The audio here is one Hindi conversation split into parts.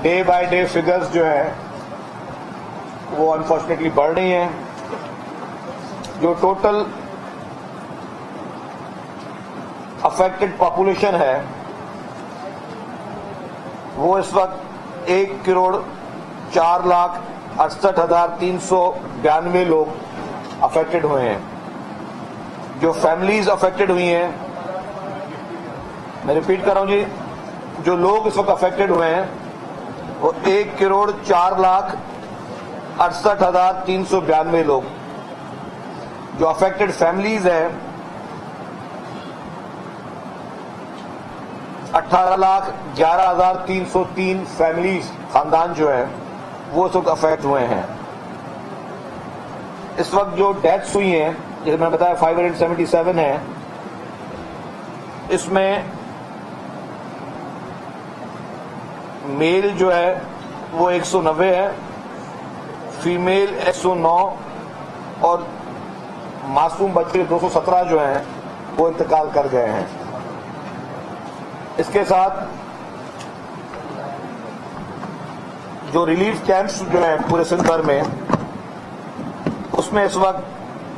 डे बाय डे फिगर्स जो है वो अनफॉर्चुनेटली बढ़ रही हैं। जो टोटल अफेक्टेड पॉपुलेशन है वो इस वक्त 1,04,68,392 लोग अफेक्टेड हुए हैं। जो फैमिलीज अफेक्टेड हुई हैं, मैं रिपीट कर रहा हूं जी, जो लोग इस वक्त अफेक्टेड हुए हैं वो 1,04,68,392 लोग। जो अफेक्टेड फैमिलीज हैं 18,11,303 फैमिलीज, खानदान जो है वो इस वक्त अफेक्ट हुए हैं। इस वक्त जो डेथ्स हुई हैं, जैसे मैंने बताया 577 है, इसमें मेल जो है वो 190 है, फीमेल 109 और मासूम बच्चे 217 जो हैं वो इंतकाल कर गए हैं। इसके साथ जो रिलीफ कैंप्स जो हैं पूरे सिंध भर में, उसमें इस वक्त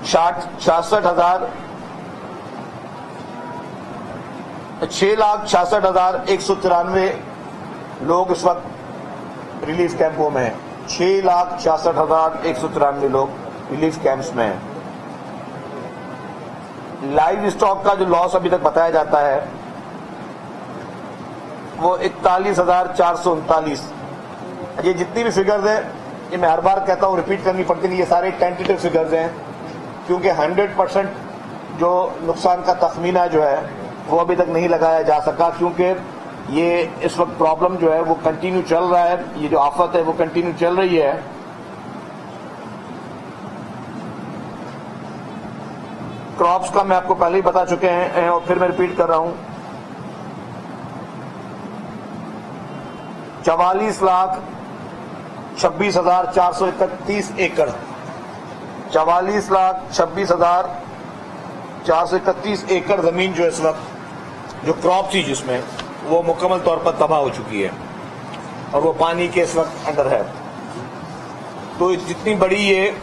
6,66,193 लोग इस वक्त रिलीफ कैंपों में हैं। 6,66,193 लोग रिलीफ कैंप्स में हैं। लाइव स्टॉक का जो लॉस अभी तक बताया जाता है वो 41,439। ये जितनी भी फिगर्स हैं, ये मैं हर बार कहता हूं, रिपीट करनी पड़ती नहीं, ये सारे टेंटेटिव फिगर्स हैं, क्योंकि 100% जो नुकसान का तखमीना जो है वो अभी तक नहीं लगाया जा सका, क्योंकि ये इस वक्त प्रॉब्लम जो है वो कंटिन्यू चल रहा है। ये जो आफत है वो कंटिन्यू चल रही है। क्रॉप्स का मैं आपको पहले ही बता चुके हैं और फिर मैं रिपीट कर रहा हूं। 44,26,431 एकड़, 44,26,431 एकड़ जमीन जो इस वक्त जो क्रॉप थी जिसमें, वो मुकम्मल तौर पर तबाह हो चुकी है और वो पानी के इस वक्त अंदर है। तो जितनी बड़ी ये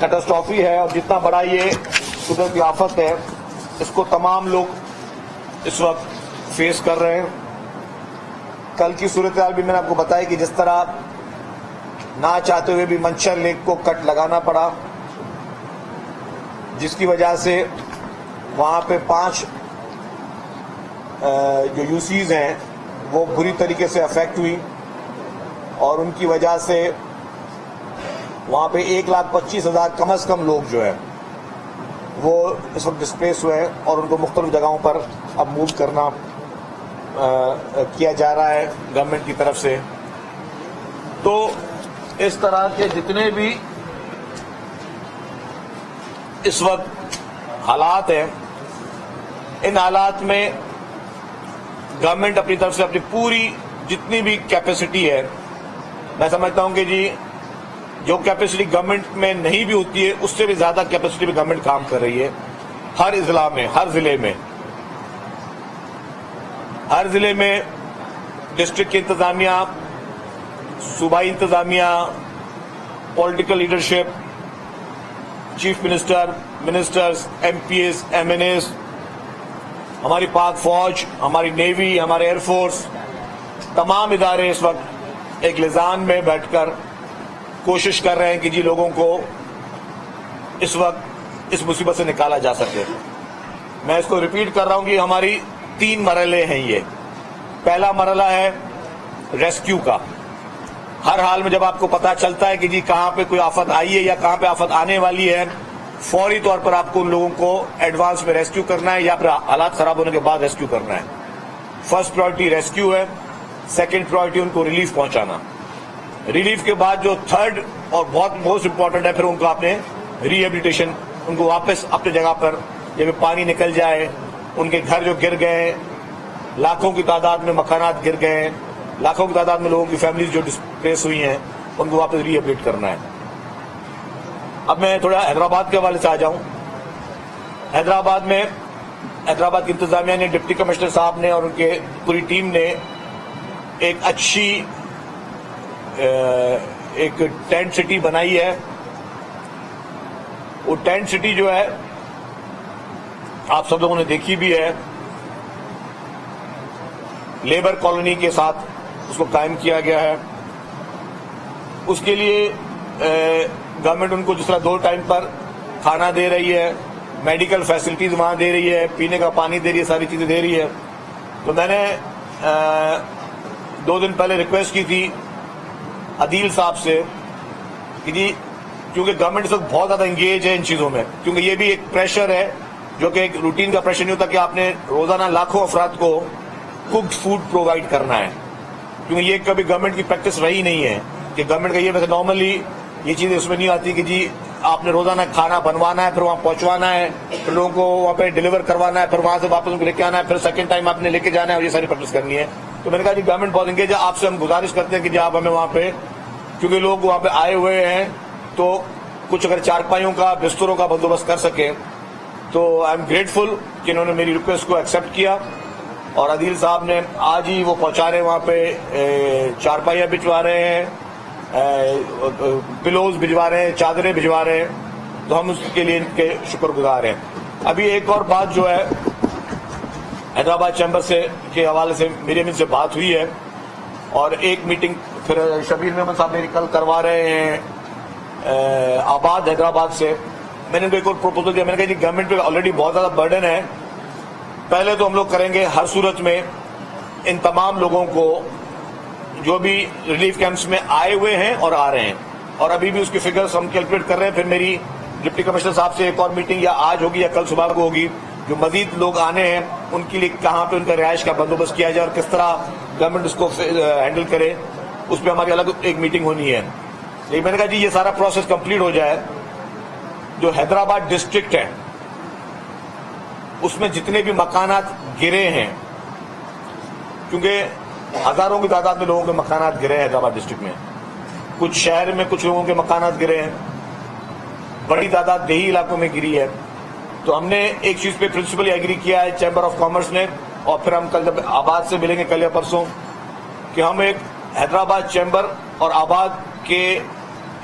कैटास्ट्रॉफी है और जितना बड़ा ये कुदरती आफत है, इसको तमाम लोग इस वक्त फेस कर रहे हैं। कल की सूरत हाल भी मैंने आपको बताया कि जिस तरह ना चाहते हुए भी मंचर लेक को कट लगाना पड़ा, जिसकी वजह से वहां पे 5 जो यूसीज हैं वो बुरी तरीके से अफेक्ट हुई और उनकी वजह से वहां पे 1,25,000 कम से कम लोग जो है वो इस वक्त डिस्प्लेस हुए हैं और उनको मुख्तलिफ जगहों पर अब मूव करना किया जा रहा है गवर्नमेंट की तरफ से। तो इस तरह के जितने भी इस वक्त हालात हैं, इन हालात में गवर्नमेंट अपनी तरफ से अपनी पूरी जितनी भी कैपेसिटी है, मैं समझता हूं कि जी जो कैपेसिटी गवर्नमेंट में नहीं भी होती है उससे भी ज्यादा कैपेसिटी में गवर्नमेंट काम कर रही है। हर इजला में, हर जिले में डिस्ट्रिक्ट की इंतजामिया, सूबाई इंतजामिया, political leadership, chief minister, ministers, MPS, MNS, हमारी पाक फौज, हमारी नेवी, हमारे एयरफोर्स, तमाम इदारे इस वक्त एक लिजान में बैठकर कोशिश कर रहे हैं कि जी लोगों को इस वक्त इस मुसीबत से निकाला जा सके। मैं इसको रिपीट कर रहा हूं कि हमारी 3 मरहले हैं ये। पहला मरहला है रेस्क्यू का। हर हाल में जब आपको पता चलता है कि जी कहां पे कोई आफत आई है या कहां पे आफत आने वाली है, फौरी तौर पर आपको उन लोगों को एडवांस में रेस्क्यू करना है या फिर हालात खराब होने के बाद रेस्क्यू करना है। फर्स्ट प्रायोरिटी रेस्क्यू है, सेकेंड प्रायोरिटी उनको रिलीफ पहुंचाना। रिलीफ के बाद जो थर्ड और बहुत मोस्ट इंपॉर्टेंट है, फिर उनको आपने रिहेबिलिटेशन, उनको वापस अपनी जगह पर जब पानी निकल जाए, उनके घर जो गिर गए, लाखों की तादाद में मकानात गिर गए, लाखों की तादाद में लोगों की फैमिलीज जो डिस्प्लेस हुई हैं, उनको वापस रिहेबिलिट करना है। अब मैं थोड़ा हैदराबाद के हवाले से आ जाऊं। हैदराबाद की इंतजामिया ने, डिप्टी कमिश्नर साहब ने और उनके पूरी टीम ने एक अच्छी एक टेंट सिटी बनाई है। वो टेंट सिटी जो है आप सब लोगों ने देखी भी है, लेबर कॉलोनी के साथ उसको कायम किया गया है। उसके लिए गवर्नमेंट उनको जिस तरह 2 टाइम पर खाना दे रही है, मेडिकल फैसिलिटीज वहां दे रही है, पीने का पानी दे रही है, सारी चीजें दे रही है। तो मैंने 2 दिन पहले रिक्वेस्ट की थी अदील साहब से कि जी, क्योंकि गवर्नमेंट इस वक्त बहुत ज्यादा एंगेज है इन चीजों में, क्योंकि ये भी एक प्रेशर है जो कि एक रूटीन का प्रेशर नहीं होता कि आपने रोजाना लाखों अफराद को कुक्ड फूड प्रोवाइड करना है, क्योंकि ये कभी गवर्नमेंट की प्रैक्टिस रही नहीं है कि गवर्नमेंट का ये वैसे नॉर्मली ये चीजें उसमें नहीं आती कि जी आपने रोजाना खाना बनवाना है, फिर वहां पहुंचवाना है, फिर लोगों को वहां पे डिलीवर करवाना है, फिर वहां से वापस उनको लेके आना है, फिर सेकंड टाइम आपने लेके जाना है और ये सारी प्रैक्टिस करनी है। तो मैंने कहा जी गवर्नमेंट बहुत एंगेज है, आपसे हम गुजारिश करते हैं कि जी आप हमें वहां पे, क्योंकि लोग वहां पे आए हुए हैं, तो कुछ अगर चारपाइयों का, बिस्तरों का बंदोबस्त कर सके तो आई एम ग्रेटफुल कि इन्होंने मेरी रिक्वेस्ट को एक्सेप्ट किया। और अदील साहब ने आज ही वो पहुंचा रहे हैं वहां पे, चारपाइयां भिजवा रहे हैं, पिलोज भिजवा रहे हैं, चादरें भिजवा रहे हैं, तो हम उसके लिए इनके शुक्रगुजार हैं। अभी एक और बात जो है, हैदराबाद चैम्बर से के हवाले से मेरी अमीन से बात हुई है और एक मीटिंग फिर शबीर मेमन साहब मेरी कल करवा रहे हैं आबाद हैदराबाद से। मैंने उनको एक और प्रपोजल दिया, मैंने कहा जी गवर्नमेंट पे ऑलरेडी बहुत ज्यादा बर्डन है, पहले तो हम लोग करेंगे हर सूरत में इन तमाम लोगों को जो भी रिलीफ कैंप्स में आए हुए हैं और आ रहे हैं, और अभी भी उसकी फिगर्स हम कैलकुलेट कर रहे हैं। फिर मेरी डिप्टी कमिश्नर साहब से एक और मीटिंग या आज होगी या कल सुबह को होगी, जो मजीद लोग आने हैं उनके लिए कहां पे उनका रिहाइश का बंदोबस्त किया जाए और किस तरह गवर्नमेंट उसको हैंडल करे, उस पर हमारी अलग एक मीटिंग होनी है। लेकिन मैंने कहा जी ये सारा प्रोसेस कंप्लीट हो जाए, जो हैदराबाद डिस्ट्रिक्ट है उसमें जितने भी मकानात गिरे हैं, क्योंकि हजारों की तादाद में लोगों के मकानात गिरे हैं हैदराबाद डिस्ट्रिक्ट में, कुछ शहर में कुछ लोगों के मकानात गिरे हैं, बड़ी तादाद देही इलाकों में गिरी है। तो हमने एक चीज पे प्रिंसिपली एग्री किया है चैम्बर ऑफ कॉमर्स ने, और फिर हम कल जब आबाद से मिलेंगे कल या परसों, कि हम एक हैदराबाद चैम्बर और आबाद के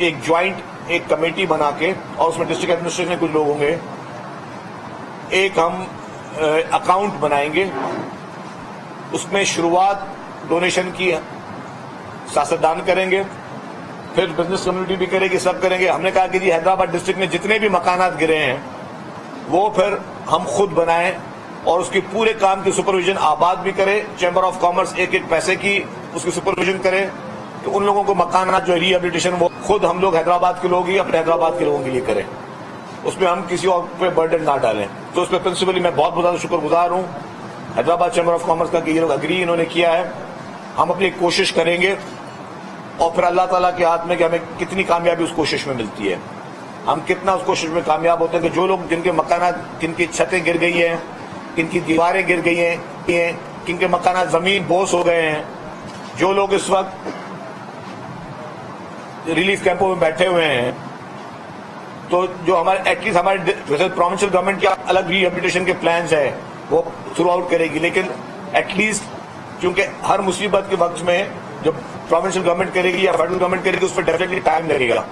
एक ज्वाइंट एक कमेटी बना के, और उसमें डिस्ट्रिक्ट एडमिनिस्ट्रेशन के कुछ लोग होंगे, एक हम अकाउंट बनाएंगे, उसमें शुरुआत डोनेशन की सियासतदान करेंगे, फिर बिजनेस कम्युनिटी भी करेगी, सब करेंगे। हमने कहा कि जी हैदराबाद डिस्ट्रिक्ट में जितने भी मकानात गिरे हैं वो फिर हम खुद बनाएं और उसके पूरे काम की सुपरविजन आबाद भी करे, चैम्बर ऑफ कॉमर्स एक एक पैसे की उसकी सुपरविजन करे, तो उन लोगों को मकानात जो रिहेबिलिटेशन वो खुद हम लोग हैदराबाद के लोग ही अपने हैदराबाद के लोगों के लिए करें, उसमें हम किसी और पे बर्डन ना डालें। तो उस पर प्रिंसिपली मैं बहुत ज्यादा शुक्रगुजार हूं हैदराबाद चैम्बर ऑफ कॉमर्स का कि ये लोग अग्री इन्होंने किया है। हम अपनी कोशिश करेंगे और फिर अल्लाह ताला के हाथ में कि हमें कितनी कामयाबी उस कोशिश में मिलती है, हम कितना उस कोशिश में कामयाब होते हैं कि जो लोग जिनके मकानात, जिनकी छतें गिर गई हैं, जिनकी दीवारें गिर गई हैं, जिनके मकानात जमीन बोस हो गए हैं, जो लोग इस वक्त रिलीफ कैंपों में बैठे हुए हैं, तो जो हमारे एटलीस्ट हमारे वैसे प्रोविंशियल गवर्नमेंट के अलग रिहेबिलिटेशन के प्लान्स है वो थ्रू आउट करेगी, लेकिन एटलीस्ट क्योंकि हर मुसीबत के वक्त में जब प्रोविंशियल गवर्नमेंट करेगी या फेडरल गवर्नमेंट करेगी उस पर डेफिनेटली टाइम लगेगा।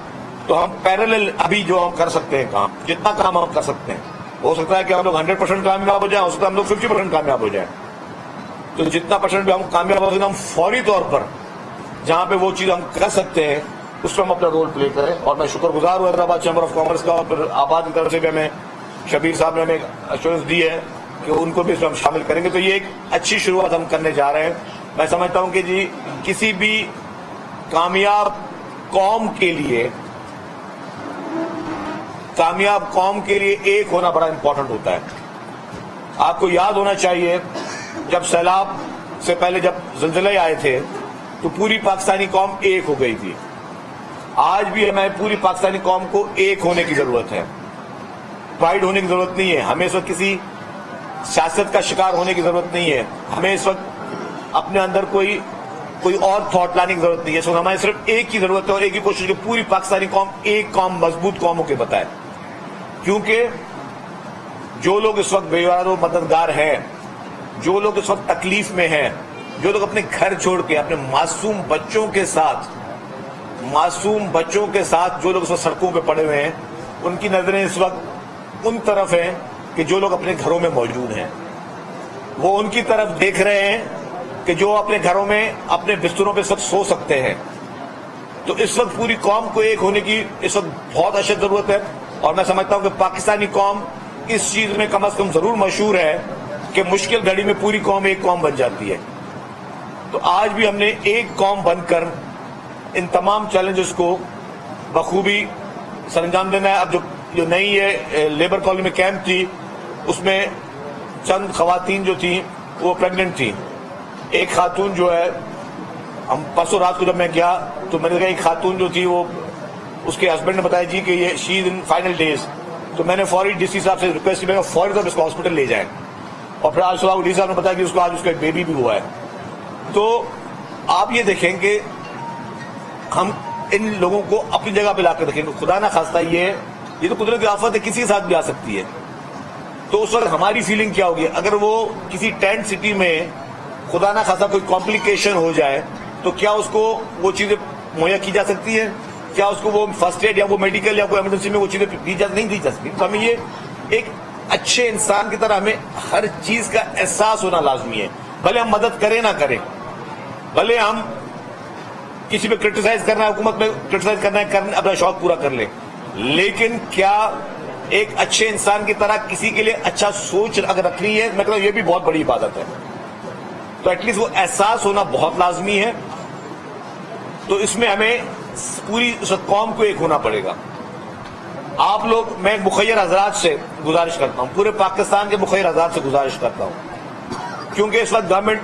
तो हम पैरेलल अभी जो हम कर सकते हैं काम, जितना काम हम कर सकते हैं, हो सकता है कि हम लोग 100% कामयाब हो जाए, हो सकता है हम लोग 50% कामयाब हो जाए, तो जितना परसेंट भी हम कामयाब हो सकते हम फौरी तौर पर जहां पे वो चीज हम कर सकते हैं उस पर हम अपना रोल प्ले करें। और मैं शुक्रगुजार हूं हैदराबाद चैम्बर ऑफ कॉमर्स का, और फिर आबाद की तरफ से भी हमें शबीर साहब ने हमें एश्योरेंस दी है कि उनको भी इसमें हम शामिल करेंगे। तो ये एक अच्छी शुरुआत हम करने जा रहे हैं। मैं समझता हूं कि जी किसी भी कामयाब कौम के लिए एक होना बड़ा इंपॉर्टेंट होता है। आपको याद होना चाहिए जब सैलाब से पहले जब ज़िलज़िले आए थे तो पूरी पाकिस्तानी कौम एक हो गई थी। आज भी हमें पूरी पाकिस्तानी कौम को एक होने की जरूरत है, प्राइड होने की जरूरत नहीं है, हमें इस वक्त किसी सियासत का शिकार होने की जरूरत नहीं है, हमें इस वक्त अपने अंदर कोई और थॉट लाने की जरूरत नहीं है। इस वक्त हमें सिर्फ एक की जरूरत है और एक ही कोशिश की पूरी पाकिस्तानी कौम एक कौम मजबूत कौम होकर बताए, क्योंकि जो लोग इस वक्त बेवार मददगार हैं, जो लोग इस वक्त तकलीफ में हैं, जो लोग अपने घर छोड़ के अपने मासूम बच्चों के साथ जो लोग इस वक्त सड़कों पे पड़े हुए हैं, उनकी नजरें इस वक्त उन तरफ हैं कि जो लोग अपने घरों में मौजूद हैं, वो उनकी तरफ देख रहे हैं कि जो अपने घरों में अपने बिस्तरों पे सब सो सकते हैं। तो इस वक्त पूरी कौम को एक होने की इस वक्त बहुत अशद जरूरत है, और मैं समझता हूं कि पाकिस्तानी कौम इस चीज में कम से कम जरूर मशहूर है कि मुश्किल घड़ी में पूरी कौम एक कौम बन जाती है। तो आज भी हमने एक कौम बनकर इन तमाम चैलेंजेस को बखूबी सरंजाम देना है। अब जो नई है लेबर कॉलोनी में कैंप थी, उसमें चंद खवातीन जो थी वो प्रेग्नेंट थी। एक खातून जो है, हम परसों रात को जब मैं गया तो मैंने कहा एक खातून जो थी वो, उसके हस्बैंड ने बताया जी कि ये she is in final days. तो मैंने फौरी डीसी साहब से रिक्वेस्ट की, फौरी तब इसको हॉस्पिटल ले जाए। और फिर आज सुबह डीसी साहब ने बताया कि उसको आज उसका एक बेबी भी हुआ है। तो आप ये देखें कि हम इन लोगों को अपनी जगह पे लाकर रखेंगे। खुदा ना खास्ता ये तो कुदरत की आफत है, किसी के साथ भी आ सकती है। तो उस वक्त हमारी फीलिंग क्या होगी? अगर वो किसी टेंट सिटी में खुदा ना खास्ता कोई कॉम्प्लिकेशन हो जाए तो क्या उसको वो चीजें मुहैया की जा सकती है? क्या उसको वो फर्स्ट एड या वो मेडिकल या कोई इमरजेंसी में वो चीजें नहीं दी जा सकती? तो हमें ये एक अच्छे इंसान की तरह हमें हर चीज का एहसास होना लाजमी है। भले हम मदद करें ना करें, भले हम किसी पे क्रिटिसाइज करना है, हुकूमत में क्रिटिसाइज करना है, अपना शौक पूरा कर ले, लेकिन क्या एक अच्छे इंसान की तरह किसी के लिए अच्छा सोच अगर रखनी है, मैं कहता हूं ये भी बहुत बड़ी इबादत है। तो एटलीस्ट वो एहसास होना बहुत लाजमी है। तो इसमें हमें पूरी कौम को एक होना पड़ेगा। आप लोग, मैं मुखैर हजरात से गुजारिश करता हूं, पूरे पाकिस्तान के मुखैर हजरात से गुजारिश करता हूं, क्योंकि इस वक्त गवर्नमेंट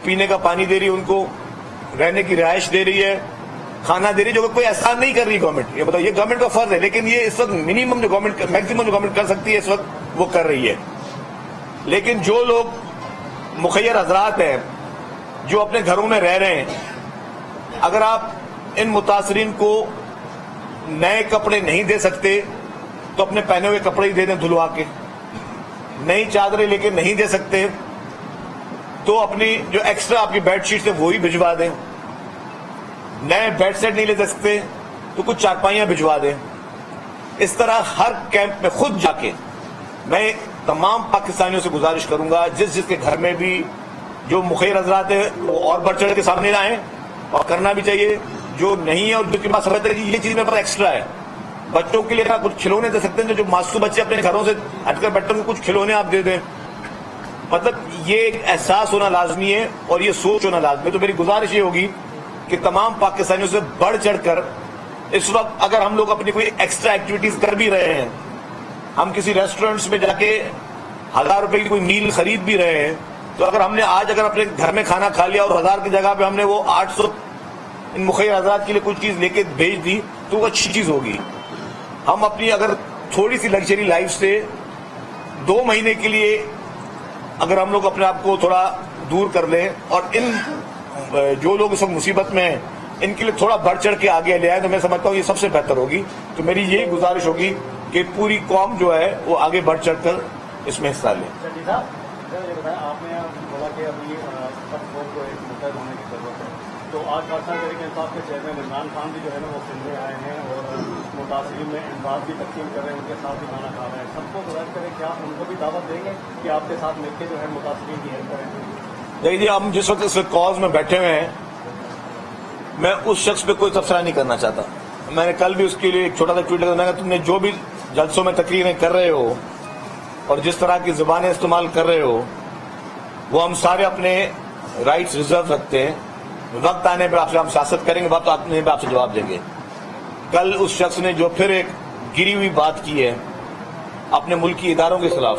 पीने का पानी दे रही है, उनको रहने की रिहाइश दे रही है, खाना दे रही है, जो कोई एहसान नहीं कर रही गवर्नमेंट। ये बताओ, ये गवर्नमेंट का फर्ज है, लेकिन ये इस वक्त मिनिमम जो गवर्नमेंट, मैक्सिमम जो गवर्नमेंट कर सकती है इस वक्त वो कर रही है। लेकिन जो लोग मुखैर हजरात हैं, जो अपने घरों में रह रहे हैं, अगर आप इन मुतासरीन को नए कपड़े नहीं दे सकते तो अपने पहने हुए कपड़े ही दे दें धुलवा के। नई चादरें लेके नहीं दे सकते तो अपनी जो एक्स्ट्रा आपकी बेडशीट है वो ही भिजवा दें। नए बेड सेट नहीं ले सकते तो कुछ चारपाइयां भिजवा दें। इस तरह हर कैंप में खुद जाके मैं तमाम पाकिस्तानियों से गुजारिश करूंगा, जिसके घर में भी जो मुखैर हजरात है वो और बढ़ चढ़ के सामने आए, और करना भी चाहिए। जो नहीं है और जिनके पास समझते हैं कि ये चीज मेरे पास एक्स्ट्रा है, बच्चों के लिए कुछ खिलौने दे सकते हैं, जो मासूम बच्चे अपने घरों से हटकर बैठते हैं, कुछ खिलौने आप दे दें। मतलब ये एक एहसास होना लाजमी है और ये सोच होना लाजमी है। तो मेरी गुजारिश ये होगी कि तमाम पाकिस्तानियों से बढ़ चढ़कर इस वक्त अगर हम लोग अपनी कोई एक्स्ट्रा एक्टिविटीज कर भी रहे हैं, हम किसी रेस्टोरेंट्स में जाके 1000 रुपए की कोई मील खरीद भी रहे हैं, तो अगर हमने आज अगर अपने घर में खाना खा लिया और 1000 की जगह पे हमने वो 800 इन मुखैर हजरात के लिए कुछ चीज लेके भेज दी तो वो अच्छी चीज होगी। हम अपनी अगर थोड़ी सी लग्जरी लाइफ से 2 महीने के लिए अगर हम लोग अपने आप को थोड़ा दूर कर लें और इन जो लोग इस वक्त मुसीबत में हैं इनके लिए थोड़ा बढ़ चढ़ के आगे ले आए, तो मैं समझता हूँ ये सबसे बेहतर होगी। तो मेरी यही गुजारिश होगी कि पूरी कौम जो है वो आगे बढ़ चढ़ कर इसमें हिस्सा ले। आपने बोला कि अभी सबको को एक मुद्दा होने की जरूरत है, तो आज पाकिस्तान तहरीक इंसाफ के चेयरमैन इमरान खान भी जो है ना वो सुनने आए हैं और मुतासरीन में इमदाद भी तकसीम कर रहे हैं, उनके साथ भी खाना खा रहे हैं। सबको गुजारिश करें क्या उनको भी दावत देंगे कि आपके साथ मिलकर जो है मुतासरीन की हेल्प करें? देखिए, हम जिस वक्त इस कॉज में बैठे हुए हैं, मैं उस शख्स पे कोई तबसरा नहीं करना चाहता। मैंने कल भी उसके लिए एक छोटा सा ट्वीट करना, तुमने जो भी जलसों में तकरीरें कर रहे हो और जिस तरह की जुबानें इस्तेमाल कर रहे हो, वो हम सारे अपने राइट्स रिजर्व रखते हैं। वक्त आने पर आपसे हम सियासत करेंगे, वक्त आने पर आपसे जवाब देंगे। कल उस शख्स ने जो फिर एक गिरी हुई बात की है अपने मुल्क की इदारों के खिलाफ,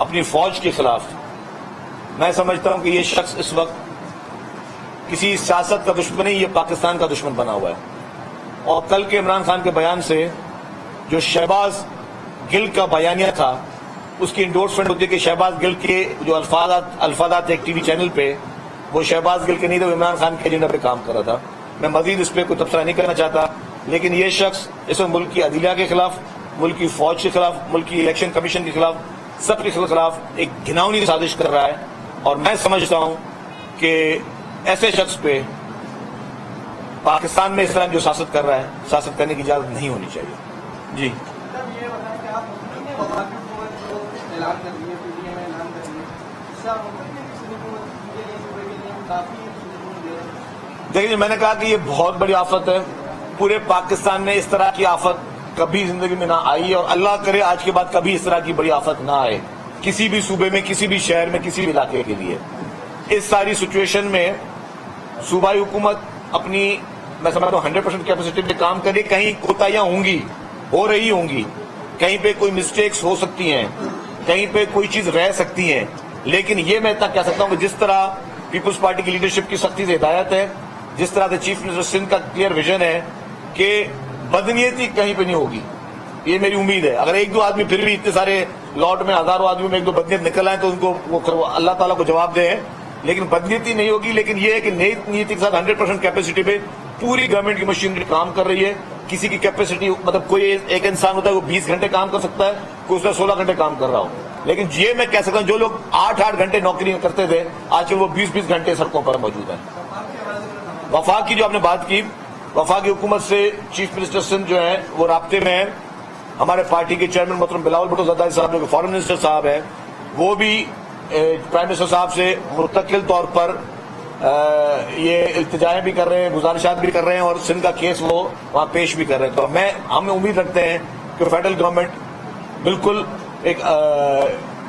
अपनी फौज के खिलाफ, मैं समझता हूं कि ये शख्स इस वक्त किसी सियासत का दुश्मन नहीं, ये पाकिस्तान का दुश्मन बना हुआ है। और कल के इमरान खान के बयान से जो शहबाज गिल का बयानिया था, उसकी इंडोर्समेंट होती है कि शहबाज गिल के जो अल्फाजात एक टीवी चैनल पे, वो शहबाज गिल के नहीं थे, वो इमरान खान के एजेंडा पे काम कर रहा था। मैं मजीद इस पर कोई तबसरा नहीं करना चाहता, लेकिन ये शख्स इस मुल्क की अदलिया के खिलाफ, मुल्क की फौज के खिलाफ, मुल्क की इलेक्शन कमीशन के खिलाफ सबके खिलाफ एक घिनौनी साजिश कर रहा है। और मैं समझता हूं कि ऐसे शख्स पे पाकिस्तान में इस तरह जो शासक कर रहा है, शासक करने की इजाजत नहीं होनी चाहिए। जी ये बताया कि आप ऐलान कर दिए, पीडीए में ऐलान कर दिए, इससे आप काफी देखिए, मैंने कहा कि ये बहुत बड़ी आफत है। पूरे पाकिस्तान में इस तरह की आफत कभी जिंदगी में ना आई, और अल्लाह करे आज के बाद कभी इस तरह की बड़ी आफत ना आए किसी भी सूबे में, किसी भी शहर में, किसी भी इलाके के लिए। इस सारी सिचुएशन में सूबाई हुकूमत अपनी, मैं समझता हूँ 100% कैपेसिटी पे काम करे। कहीं कोताहियां होंगी, हो रही होंगी, कहीं पे कोई मिस्टेक्स हो सकती हैं, कहीं पे कोई चीज रह सकती है, लेकिन ये मैं इतना कह सकता हूं कि जिस तरह पीपुल्स पार्टी की लीडरशिप की सख्ती से हिदायत है, जिस तरह से चीफ मिनिस्टर सिंध का क्लियर विजन है कि बदनीयती कहीं पे नहीं होगी, ये मेरी उम्मीद है। अगर एक दो आदमी फिर भी इतने सारे लॉट में हजारों आदमियों में एक दो बदनीयत निकल आए तो उनको वो अल्लाह ताला को जवाब दें, लेकिन बदनीयती नहीं होगी। लेकिन ये है कि नई नीति के साथ 100% कैपेसिटी पे पूरी गवर्नमेंट की मशीनरी काम कर रही है। किसी की कैपेसिटी, मतलब कोई एक इंसान होता है वो 20 घंटे काम कर सकता है, कोई उसमें 16 घंटे काम कर रहा हो, लेकिन ये मैं कह सकता हूं जो लोग 8-8 घंटे नौकरी करते थे आजकल वो 20-20 घंटे सड़कों पर मौजूद है। वफाक की जो आपने बात की, वफाक की हुकूमत से चीफ मिनिस्टर सिंध जो है वो राब्ते में है। हमारे पार्टी के चेयरमैन मोहतरम बिलावल भुट्टो ज़रदारी साहब जो फॉरेन मिनिस्टर साहब है, वो भी प्राइम मिनिस्टर साहब से मुस्तकिल तौर पर ये इल्तिजाएं भी कर रहे हैं, गुजारिशात भी कर रहे हैं, और सिंध का केस वो वहां पेश भी कर रहे हैं। तो हम उम्मीद रखते हैं कि फेडरल गवर्नमेंट बिल्कुल एक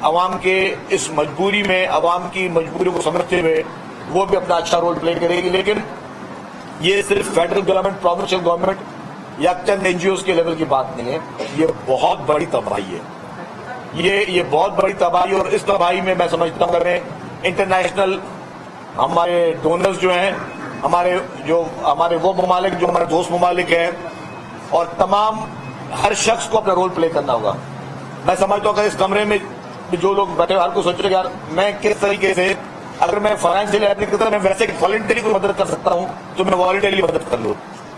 अवाम के इस मजबूरी में, अवाम की मजबूरी को समझते हुए वो भी अपना अच्छा रोल प्ले करेगी। लेकिन ये सिर्फ फेडरल गवर्नमेंट, प्रोविंशियल गवर्नमेंट या चंद एनजीओ के लेवल की बात नहीं है, ये बहुत बड़ी तबाही है। ये बहुत बड़ी तबाही, और इस तबाही में मैं समझता हूं अगर इंटरनेशनल हमारे डोनर्स जो हैं, हमारे वो ममालिक जो हमारे दोस्त ममालिक हैं, और तमाम हर शख्स को अपना रोल प्ले करना होगा। मैं समझता हूं अगर इस कमरे में जो लोग बैठे हर को सोचे यार मैं किस तरीके से, अगर मैं फाइनेंशियल हेल्प नहीं करता, मैं वैसे वॉलंटरी को मदद कर सकता हूं तो मैं वॉलंटरी मदद कर लूं।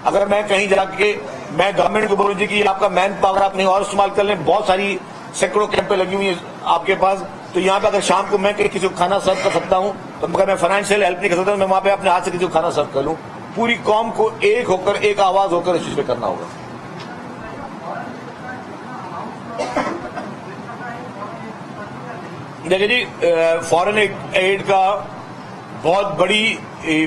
अगर मैं कहीं जाके मैं गवर्नमेंट को बोलूं जी कि आपका मैन पावर आप नहीं और इस्तेमाल कर लें, बहुत सारी सैकड़ों कैंपें लगी हुई है आपके पास, तो यहाँ पे अगर शाम को मैं किसी को खाना सर्व कर सकता हूँ, तो अगर मैं फाइनेंशियल हेल्प नहीं कर सकता, मैं वहां पे अपने हाथ से किसी को खाना सर्व कर लूं। पूरी कौम को एक होकर, एक आवाज होकर इस चीज पे करना होगा। देखिए जी, फॉरेन एड का बहुत बड़ी,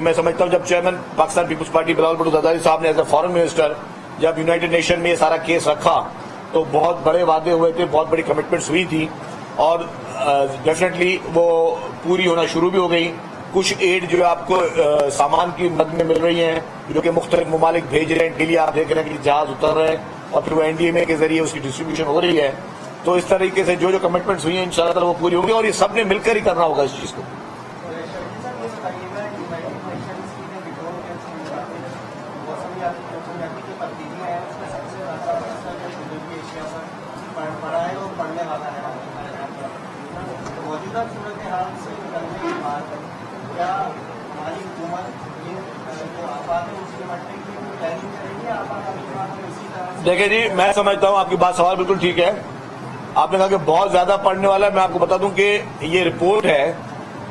मैं समझता हूं जब चेयरमैन पाकिस्तान पीपुल्स पार्टी बिलावल भुट्टो ज़रदारी साहब ने एज ए फॉरेन मिनिस्टर जब यूनाइटेड नेशन में ये सारा केस रखा, तो बहुत बड़े वादे हुए थे, बहुत बड़ी कमिटमेंट्स हुई थी, और डेफिनेटली वो पूरी होना शुरू भी हो गई। कुछ एड जो आपको सामान की मद में मिल रही है, जो कि मुख्तलिफ ममालिक भेज रहे हैं, डेली आप देख रहे हैं कि जहाज उतर रहे हैं, और फिर वो एनडीएमए के जरिए उसकी डिस्ट्रीब्यूशन हो रही है। तो इस तरीके से जो कमिटमेंट्स हुई हैं इंशाल्लाह वो पूरी होंगी, और ये सबने मिलकर ही करना होगा इस चीज को। मौजूदा सूरत हाल से निकलने के बाद क्या हमारी हुकूमत जो आफात है उसके निपटने की प्लानिंग करेगी? आपात इसी तरह देखिए जी, मैं समझता हूं आपकी बात, सवाल बिल्कुल ठीक है। आपने कहा कि बहुत ज्यादा पड़ने वाला है। मैं आपको बता दूं कि ये रिपोर्ट है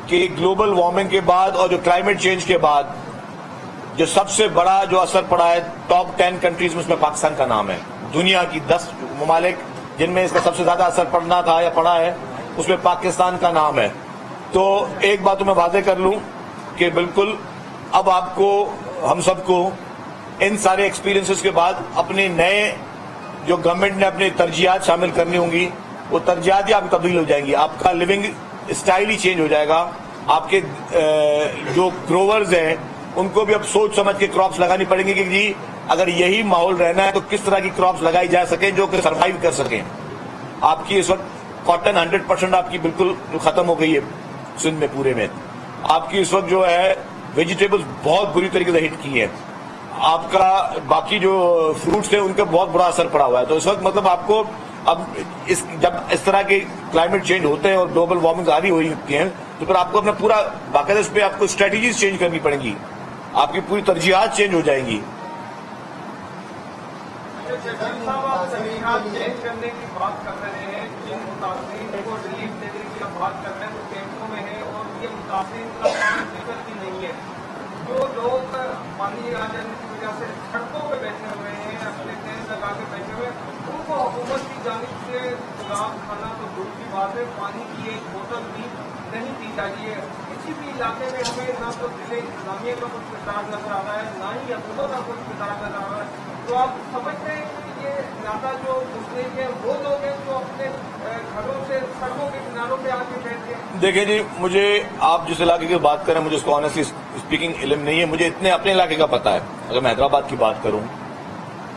कि ग्लोबल वार्मिंग के बाद और जो क्लाइमेट चेंज के बाद जो सबसे बड़ा जो असर पड़ा है, टॉप 10 कंट्रीज में उसमें पाकिस्तान का नाम है। दुनिया की 10 ममालिक जिनमें इसका सबसे ज्यादा असर पड़ना था या पड़ा है, उसमें पाकिस्तान का नाम है। तो एक बात तो मैं वादे कर लूं कि बिल्कुल अब आपको, हम सबको इन सारे एक्सपीरियंसेस के बाद अपने नए जो गवर्नमेंट ने अपने तरजीहात शामिल करनी होंगी, वो तरजीहात ही आपकी तब्दील हो जाएंगी। आपका लिविंग स्टाइल ही चेंज हो जाएगा। आपके जो ग्रोवर्स हैं उनको भी अब सोच समझ के क्रॉप्स लगानी पड़ेंगी कि जी अगर यही माहौल रहना है तो किस तरह की क्रॉप्स लगाई जा सके जो कि सर्वाइव कर सकें। आपकी इस वक्त कॉटन 100% आपकी बिल्कुल खत्म हो गई है सिंध में पूरे में। आपकी इस वक्त जो है वेजिटेबल्स बहुत बुरी तरीके से हिट की है। आपका बाकी जो फ्रूट्स है उनका बहुत बुरा असर पड़ा हुआ है। तो इस वक्त मतलब आपको अब जब इस तरह के क्लाइमेट चेंज होते हैं और ग्लोबल वार्मिंग आ रही हो होती है, तो फिर आपको अपना पूरा बाकायदा इस पे आपको स्ट्रेटेजीज चेंज करनी पड़ेंगी, आपकी पूरी तरजीहात चेंज हो जाएंगी। चेंज करने की बात कर रहे हैं, जिन मुताबिक रिलीफ देने की आप बात कर रहे हैं, तो कैंपों में है और ये मुतासिर का पानी बिल्कुल भी नहीं है। जो लोग पानी आ जाने की वजह से सड़कों पर बैठे हुए हैं, अपने टेंट लगा के बैठे हुए हैं, उनको हुकूमत की जानिब से गुलाब खाना तो दूर की बात है, पानी की एक बोतल भी नहीं दी जाती है। किसी भी इलाके में हमें ना तो जिले इंतजामिया का कुछ किरदार नजर आ रहा है, ना ही हुकूमत का कुछ किरदार नजर आ रहा है। तो आप समझते हैं कि ये ज्यादा जो मुस्लिम है वो लोग हैं जो अपने घरों से सड़कों के किनारों पे आके बैठ गए। देखिए जी, मुझे आप जिस इलाके की बात करें, मुझे उसको ऑनेस्टली स्पीकिंग इल्म नहीं है। मुझे इतने अपने इलाके का पता है। अगर मैं हैदराबाद की बात करूं,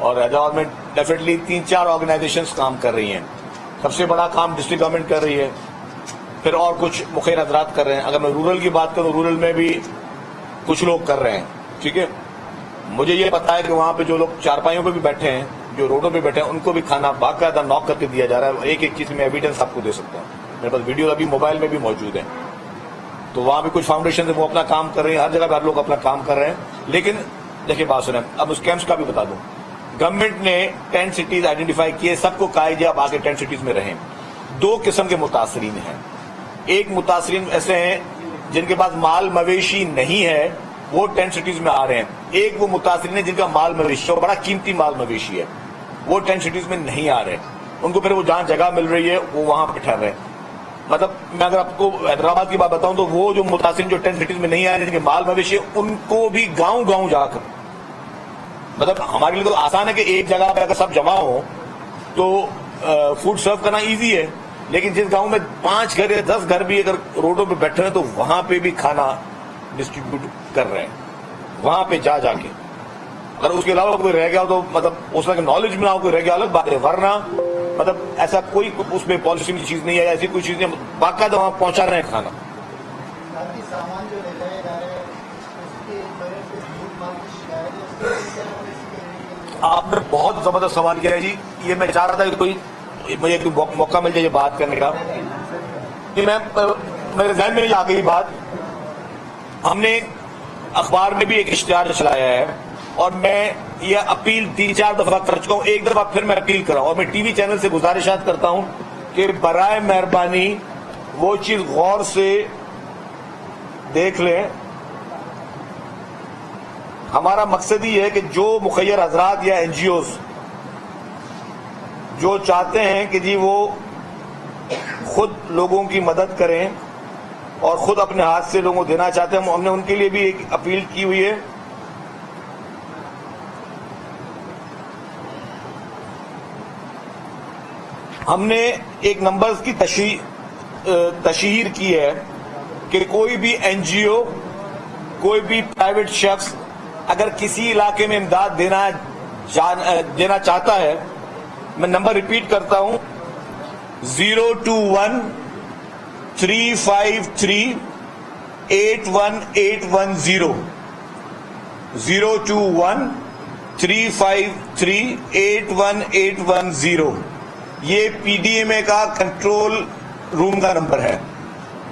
और हैदराबाद में डेफिनेटली 3-4 ऑर्गेनाइजेशंस काम कर रही हैं। सबसे बड़ा काम डिस्ट्रिक्ट गवर्नमेंट कर रही है, फिर और कुछ मुखिर हजरात कर रहे हैं। अगर मैं रूरल की बात करूं, रूरल में भी कुछ लोग कर रहे हैं। ठीक है, मुझे ये पता है कि वहां पे जो लोग चारपाइयों पे भी बैठे हैं, जो रोडों पे बैठे हैं, उनको भी खाना बाकायदा नॉक करके दिया जा रहा है। एक एक चीज में एविडेंस आपको दे सकता हूं, मेरे पास वीडियो अभी मोबाइल में भी मौजूद है। तो वहां भी कुछ फाउंडेशन है, वो अपना काम कर रहे हैं। हर जगह पर लोग अपना काम कर रहे हैं। लेकिन देखिए, बात सुने, अब उस कैंप्स का भी बता दूं। गवर्नमेंट ने 10 सिटीज आइडेंटिफाई किए, सबको कहा है आप आगे 10 सिटीज में रहें। 2 किस्म के मुतासरीन हैं। एक मुतासरीन ऐसे हैं जिनके पास माल मवेशी नहीं है, वो 10 सिटीज में आ रहे हैं। एक वो मुतासरीन है जिनका माल मवेशी और बड़ा कीमती माल मवेशी है, वो 10 सिटीज में नहीं आ रहे। उनको फिर वो जहां जगह मिल रही है वो वहां पर ठहर रहे हैं। मतलब मैं अगर आपको हैदराबाद की बात बताऊं, तो वो जो मुतासरीन जो 10 सिटीज में नहीं आ रहे, जिनके माल मवेशी, उनको भी गांव जाकर, मतलब हमारे लिए तो आसान है कि एक जगह पे अगर सब जमा हो तो फूड सर्व करना इजी है। लेकिन जिस गांव में 5 घर या 10 घर भी अगर रोडों पे बैठे हैं, तो वहां पे भी खाना डिस्ट्रीब्यूट कर रहे हैं, वहां पे जाके। अगर उसके अलावा कोई रह गया हो तो मतलब उसका नॉलेज में ना हो, कोई रह गया अलग बात है, वरना मतलब ऐसा कोई उसमें पॉलिसी की चीज नहीं है, ऐसी कोई चीज नहीं, बाकायदा वहां पहुंचा रहे हैं खाना। बाकी सामान जो ले जाए जा रहे हैं, उसकी वजह से भीड़ भाड़ की शिकायत है। आपने बहुत जबरदस्त सवाल किया है जी। ये मैं चाह रहा था कि कोई मुझे एक मौका मिल जाए ये बात करने का। कि मेरे ज़हन में आ गई बात। हमने अखबार में भी एक इश्तिहार चलाया है, और मैं ये अपील 3-4 दफा कर चुका हूं। एक दफा फिर मैं अपील कर रहा हूं, और मैं टीवी चैनल से गुजारिशात करता हूं कि बराए मेहरबानी वो चीज गौर से देख लें। हमारा मकसद ही है कि जो मुखय्यर हजरात या एनजीओज जो चाहते हैं कि जी वो खुद लोगों की मदद करें और खुद अपने हाथ से लोगों को देना चाहते हैं, हमने उनके लिए भी एक अपील की हुई है। हमने एक नंबर्स की तशहीर की है कि कोई भी एनजीओ, कोई भी प्राइवेट शख्स अगर किसी इलाके में इमदाद देना चाहता है, मैं नंबर रिपीट करता हूं, 021-353-81810, 021-353-81810। ये पीडीएमए का कंट्रोल रूम का नंबर है।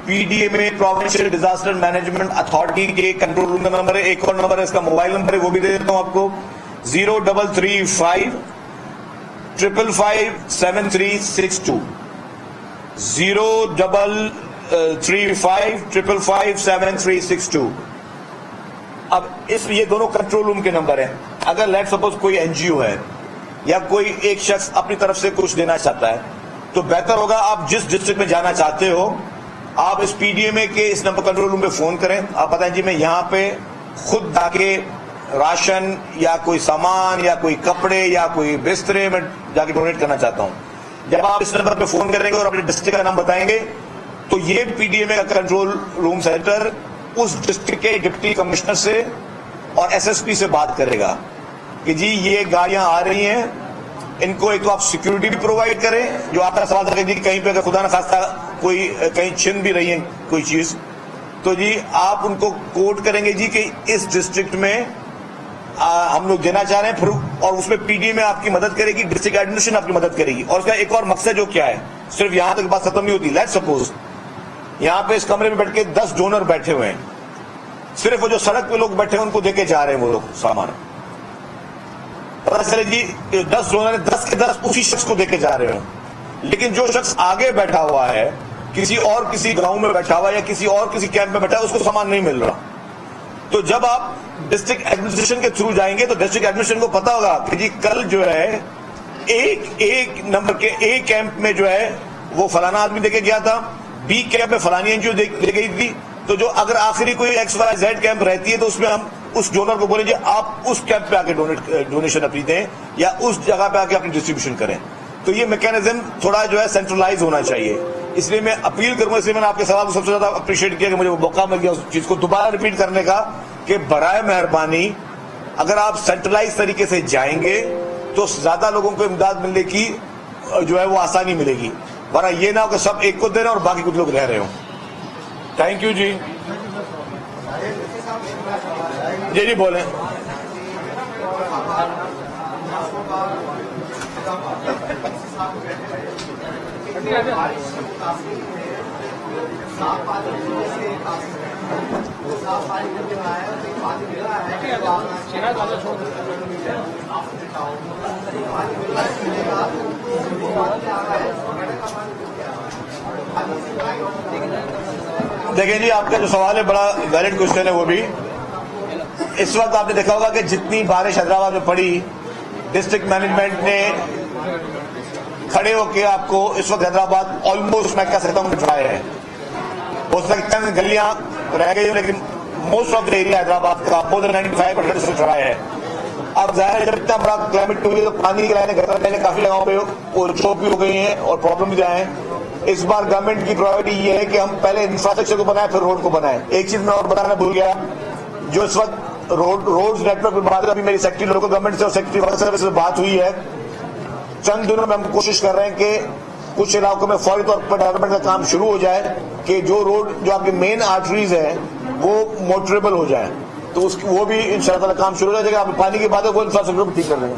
PDMA provincial disaster management authority के कंट्रोल रूम का नंबर है। एक और नंबर है, इसका मोबाइल नंबर है, वो भी दे देता हूं आपको, 0335557362, 0335557362। अब ये दोनों कंट्रोल रूम के नंबर हैं। अगर लेट सपोज कोई एनजीओ है या कोई एक शख्स अपनी तरफ से कुछ देना चाहता है, तो बेहतर होगा आप जिस डिस्ट्रिक्ट में जाना चाहते हो, आप इस पीडीएमए के इस नंबर कंट्रोल रूम पे फोन करें। आप बताएं जी मैं यहाँ पे खुद जाके राशन या कोई सामान या कोई कपड़े या कोई बिस्तरे में जाके डोनेट करना चाहता हूं। जब आप इस नंबर पे फोन करेंगे और अपने डिस्ट्रिक्ट का नाम बताएंगे, तो ये पीडीएमए का कंट्रोल रूम सेंटर उस डिस्ट्रिक्ट के डिप्टी कमिश्नर से और एसएसपी से बात करेगा कि जी ये गाड़ियां आ रही हैं, इनको एक तो आप सिक्योरिटी भी प्रोवाइड करें। जो आपका सवाल था कि कहीं पे अगर खुदा न खास्ता कोई कहीं छिन भी रही है कोई चीज, तो जी आप उनको कोट करेंगे जी कि इस डिस्ट्रिक्ट में हम लोग देना चाह रहे हैं, फिर और उसमें पीडीएमए आपकी मदद करेगी, डिस्ट्रिक्ट एडमिनिस्ट्रेशन आपकी मदद करेगी। और उसका एक और मकसद जो क्या है, सिर्फ यहां तक बात खत्म नहीं होती। लेट्स सपोज यहां पे इस कमरे में बैठ के 10 डोनर बैठे हुए हैं, सिर्फ वो जो सड़क पे लोग बैठे हैं उनको देके जा रहे हैं वो लोग सामान, पता चले जी 10 डोनर 10 के 10 उसी शख्स को देके जा रहे हैं। लेकिन जो शख्स आगे बैठा हुआ है, किसी गांव में बैठा हुआ है या किसी कैंप में बैठा है, उसको सामान नहीं मिल रहा। तो जब आप डिस्ट्रिक्ट एडमिनिस्ट्रेशन के थ्रू जाएंगे तो डिस्ट्रिक्ट एडमिनिस्ट्रेशन को पता होगा कि जी कल जो है एक नंबर के ए कैंप में जो है वो फलाना आदमी देके गया था, बी कैंप में फलानी एनजीओ दे गई थी। तो जो अगर आखिरी कोई XYZ कैंप रहती है तो उसमें हम उस डोनर को बोलेंगे आप उस कैंप पे आके डोनेशन अपनी दें या उस जगह पे आके अपनी डिस्ट्रीब्यूशन करें। तो ये मैकेनिज्म थोड़ा जो है सेंट्रलाइज होना चाहिए। इसलिए मैं अपील करूंगा, इसलिए मैंने आपके सवाल को सबसे ज्यादा अप्रिशिएट किया कि मुझे मौका मिल गया उस चीज को दोबारा रिपीट करने का कि बराए मेहरबानी अगर आप सेंट्रलाइज तरीके से जाएंगे तो ज्यादा लोगों को इमदाद मिलने की जो है वो आसानी मिलेगी, वरना ये ना हो कि सब एक को दे रहे हैं और बाकी कुछ लोग रह रहे हो। थैंक यू जी। जी बोले। देखिए जी, आपका जो सवाल है बड़ा वैलिड क्वेश्चन है। वो भी इस वक्त आपने देखा होगा कि जितनी बारिश हैदराबाद में पड़ी, डिस्ट्रिक्ट मैनेजमेंट ने खड़े होकर आपको इस वक्त हैदराबाद ऑलमोस्ट मैं कह सकता हूं ड्राई है। हो सकता है गलियां रह गई, लेकिन most of the area Hyderabad का मोर देन 95% ड्राई है। अब जाहिर है जब इतना बड़ा क्लाइमेट हुई है तो पानी की लाइनें गटर लाइनें काफी जगहों पे चौक भी हो गई हैं और प्रॉब्लम भी आए हैं। इस बार गवर्नमेंट की प्रायोरिटी ये है कि हम पहले इंफ्रास्ट्रक्चर को बनाए फिर रोड को बनाए। एक चीज मैं और बताना भूल गया, जो इस वक्त रोड नेटवर्क में बात, अभी मेरी सेक्रेटरी लोकल गवर्नमेंट से और सेक्रेटरी वर्क सर्विस से बात हुई है। चंद दिनों में हम कोशिश कर रहे हैं कि कुछ इलाकों में फौरी तौर पर डेवलपमेंट का काम शुरू हो जाए कि जो रोड जो आपके मेन आर्टरीज है वो मोटरेबल हो जाए, तो उसकी वो भी इंशाल्लाह काम शुरू हो जाएगा। आप पानी की बात है वो इंफ्रास्ट्रक्चर ठीक कर देंगे।